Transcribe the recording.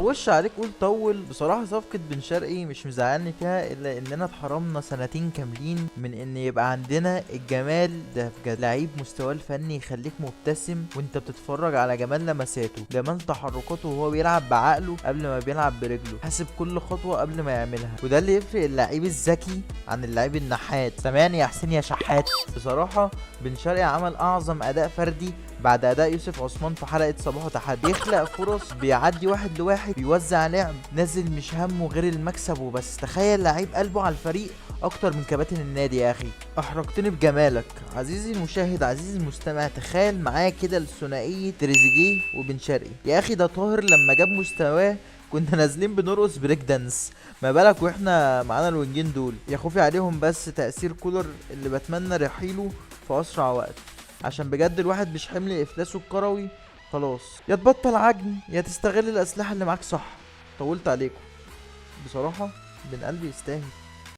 وش عليك قول طول. بصراحة صفقة بن شرقي مش مزعلني فيها الا اننا اتحرمنا سنتين كاملين من ان يبقى عندنا الجمال ده بجد. لعيب مستواه الفني يخليك مبتسم وانت بتتفرج على جمال لمساته، جمال تحركاته وهو بيلعب بعقله قبل ما بيلعب برجله، حاسب كل خطوة قبل ما يعملها، وده اللي يفرق اللعيب الذكي عن اللعيب النحات. سامعني يا حسين يا شحات. بصراحة بن شرقي عمل اعظم اداء فردي بعد اداء يوسف عثمان في حلقة صباح تحدي. بيخلق فرص، بيعدي واحد لواحد، بيوزع لعب، نازل مش همه غير المكسب وبس. تخيل لعيب قلبه على الفريق اكتر من كباتن النادي. يا اخي احرجتني بجمالك عزيزي المشاهد عزيزي المستمع. تخيل معايا كده الثنائيه تريزيجيه وبن شرقي. يا اخي ده طاهر لما جاب مستواه كنا نازلين بنرقص بريك دانس، ما بالك واحنا معانا الوينجين دول. يا خوفي عليهم بس تأثير كولر اللي بتمنى رحيله في اسرع وقت، عشان بجد الواحد مش حمل افلاسه الكروي خلاص. يا تبطل عجن يا تستغل الاسلحه اللي معاك صح. طولت عليكم بصراحه، بن قلبي يستاهل.